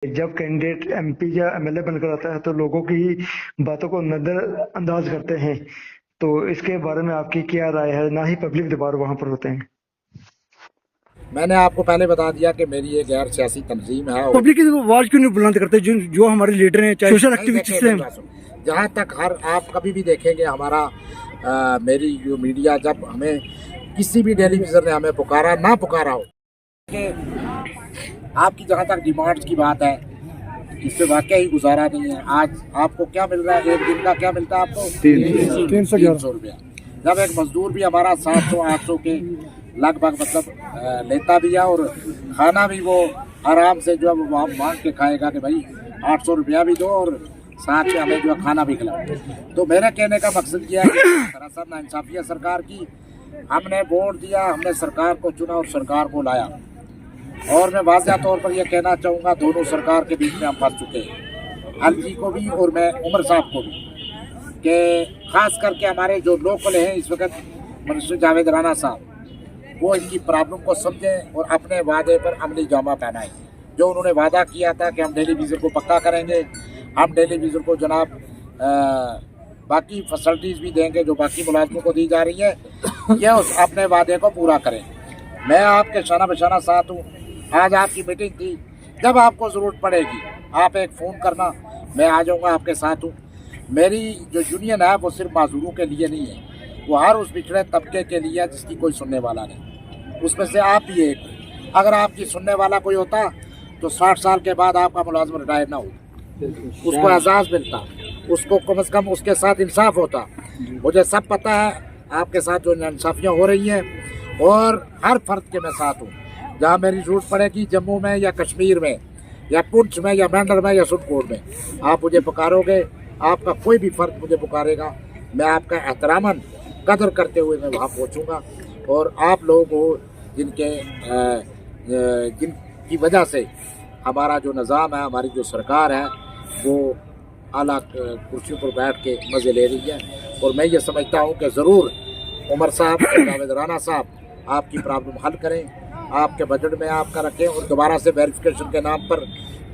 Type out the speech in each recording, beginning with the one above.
जब candidate MP या MLA बनकर आता है तो लोगों की बातों को नजरअंदाज करते हैं। तो इसके बारे में आपकी क्या राय है? ना ही पब्लिक दरबार वहां पर होते हैं। मैंने आपको पहले बता दिया कि मेरी ये गैर सियासी तंजीम है। पब्लिक की आवाज क्यों नहीं बुलंद करते जो हमारे लीडर हैं, चाहे सोशल एक्टिविस्ट हैं? जहाँ तक आप कभी भी देखेंगे हमारा मेरी जो मीडिया, जब हमें किसी भी टेलीविजन ने हमें पुकारा ना पुकारा हो कि आपकी जहाँ तक डिमांड्स की बात है, इससे वाकई ही गुजारा नहीं है। आज आपको क्या मिल रहा है? एक दिन का क्या मिलता है आपको? 300 रुपया। जब एक मजदूर भी हमारा 700-800 के लगभग मतलब लेता भी है और खाना भी वो आराम से जो है वो मांग के खाएगा कि भाई 800 रुपया भी दो और साथ में हमें जो है खाना भी खिलाओ। तो मेरे कहने का मकसद यह है कि दरअसल नाइंसाफी है सरकार की। हमने वोट दिया, हमने सरकार को चुना और सरकार को लाया। और मैं वाज़ह तौर पर यह कहना चाहूँगा, दोनों सरकार के बीच में हम फंस चुके हैं, अलजी को भी और मैं उमर साहब को भी, कि ख़ास करके हमारे जो लोकल हैं इस वक्त मिनिस्टर जावेद राणा साहब, वो इनकी प्रॉब्लम को समझें और अपने वादे पर अमली जामा पहनाएं। जो उन्होंने वादा किया था कि हम टेलीविज़न को पक्का करेंगे, हम टेलीविज़न को जनाब बाकी फैसिलिटीज़ भी देंगे जो बाकी मुलाजमों को दी जा रही है, यह उस अपने वादे को पूरा करें। मैं आपके शाना बशाना साथ हूँ। आज आपकी मीटिंग थी, जब आपको ज़रूरत पड़ेगी आप एक फ़ोन करना, मैं आ जाऊँगा, आपके साथ हूँ। मेरी जो यूनियन है वो सिर्फ माजूरों के लिए नहीं है, वो हर उस पिछड़े तबके के लिए है जिसकी कोई सुनने वाला नहीं। उसमें से आप भी एक। अगर आपकी सुनने वाला कोई होता तो 60 साल के बाद आपका मुलाजिम रिटायर ना होता, उसको एहसास मिलता, उसको कम से कम उसके साथ इंसाफ होता। मुझे सब पता है आपके साथ जो इंसाफियाँ हो रही हैं और हर फर्द के मैं साथ हूँ। जहाँ मेरी ज़रूरत पड़ेगी, जम्मू में या कश्मीर में या पुंछ में या मेंढर में या सुनकोट में, आप मुझे पुकारोगे, आपका कोई भी फर्द मुझे पुकारेगा, मैं आपका एहतरामन कदर करते हुए मैं वहाँ पहुँचूँगा। और आप लोगों को जिनकी वजह से हमारा जो निज़ाम है, हमारी जो सरकार है, वो आला कुर्सियों पर बैठ के मज़े ले रही है। और मैं ये समझता हूँ कि ज़रूर उमर साहब, जावेद राणा साहब आपकी प्रॉब्लम हल करें, आपके बजट में आपका रखें और दोबारा से वेरिफिकेशन के नाम पर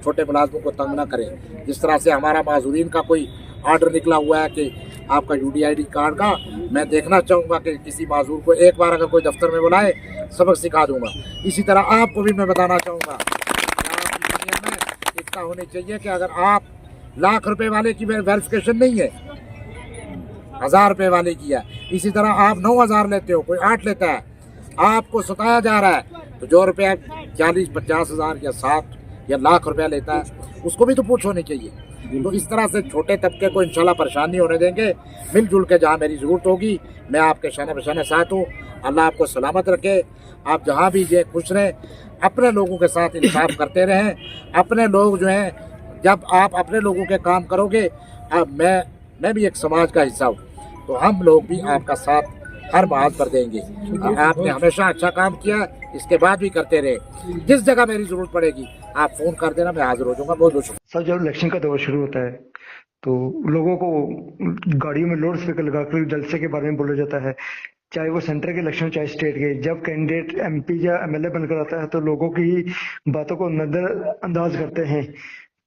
छोटे मुलाजमों को तंग ना करें। जिस तरह से हमारा माजूरीन का कोई आर्डर निकला हुआ है कि आपका UDID कार्ड का, मैं देखना चाहूँगा कि किसी माजूर को एक बार अगर कोई दफ्तर में बुलाए सबक सिखा दूँगा। इसी तरह आपको भी मैं बताना चाहूँगा कि आपकी दुनिया में इतना होनी चाहिए कि अगर आप लाख रुपए वाले की वेरिफिकेशन नहीं है, 1000 रुपये वाले की है, इसी तरह आप 9000 लेते हो, कोई 8 लेता है, आपको सताया जा रहा है, तो जो रुपया 40-50 हज़ार या 60 या लाख रुपया लेता है उसको भी तो पूछ होनी चाहिए। तो इस तरह से छोटे तबके को इंशाल्लाह परेशान नहीं होने देंगे। मिलजुल के जहाँ मेरी ज़रूरत होगी मैं आपके शाना बशाना साथ हूँ। अल्लाह आपको सलामत रखे, आप जहाँ भी जे खुश रहें, अपने लोगों के साथ इंसाफ करते रहें। अपने लोग जो हैं, जब आप अपने लोगों के काम करोगे, अब मैं भी एक समाज का हिस्सा हूँ, तो हम लोग भी आपका साथ हर बात पर देंगे। आपने हमेशा अच्छा काम किया, इसके बाद भी करते रहे। जिस जगह मेरी ज़रूरत पड़ेगी आप फ़ोन कर देना, मैं हाजिर हो जाऊँगा। बहुत बहुत शुक्रिया। सर, जब इलेक्शन का दौर शुरू होता है तो लोगों को गाड़ियों में लाउड स्पीकर लगाकर जलसे के बारे में बोला जाता है, चाहे वो सेंटर के इलेक्शन चाहे स्टेट के। जब कैंडिडेट एमपी या एमएलए बनकर आता है तो लोगों की बातों को नजरअंदाज करते हैं।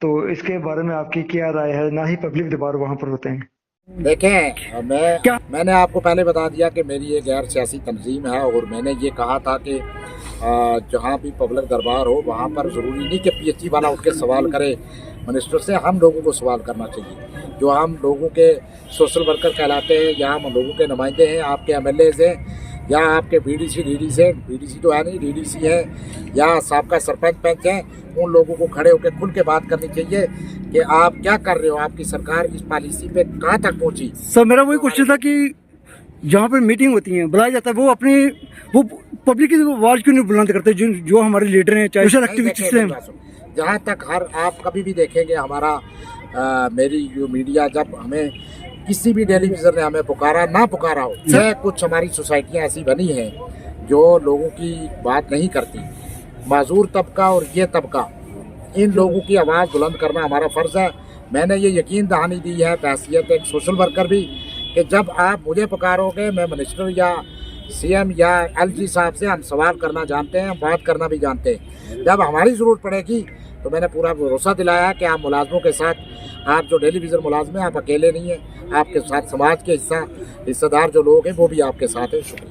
तो इसके बारे में आपकी क्या राय है? ना ही पब्लिक दरबार वहां पर होते हैं। देखें, मैंने आपको पहले बता दिया कि मेरी ये गैर सियासी तंजीम है और मैंने ये कहा था कि जहाँ भी पब्लिक दरबार हो वहाँ पर ज़रूरी नहीं कि PhD वाला उठ के सवाल करे मिनिस्टर से। हम लोगों को सवाल करना चाहिए, जो हम लोगों के सोशल वर्कर कहलाते हैं या हम लोगों के नुमाइंदे हैं, आपके MLAs हैं या आपके BDC DDC तो है नहीं, DDC है या साबका सरपंच पंच हैं, उन लोगों को खड़े होकर खुल के बात करनी चाहिए कि आप क्या कर रहे हो, आपकी सरकार इस पॉलिसी पे कहाँ तक पहुँची। सर, मेरा वही क्वेश्चन था कि जहाँ पर मीटिंग होती है, बुलाया जाता है, वो पब्लिक की आवाज क्यों नहीं बुलंद करते जो हमारे लीडर हैं, चाहे सोशल एक्टिविस्ट हैं? जहाँ तक आप कभी भी देखेंगे हमारा मेरी जो मीडिया, जब हमें किसी भी टेलीविज़न ने हमें पुकारा ना पुकारा हो, यह कुछ हमारी सोसाइटियाँ ऐसी बनी हैं जो लोगों की बात नहीं करती। माजूर तबका और ये तबका, इन लोगों की आवाज़ बुलंद करना हमारा फ़र्ज़ है। मैंने ये यकीन दहानी दी है हैसियत एक सोशल वर्कर भी, कि जब आप मुझे पुकारोगे, मैं मिनिस्टर या CM या LG साहब से हम सवाल करना जानते हैं, हम बात करना भी जानते हैं। जब हमारी ज़रूरत पड़ेगी तो मैंने पूरा भरोसा दिलाया है कि आप मुलाजमों के साथ, आप जो टेलीविज़न मुलाजम हैं, आप अकेले नहीं हैं, आपके साथ समाज के हिस्सेदार जो लोग हैं वो भी आपके साथ हैं। शुक्रिया।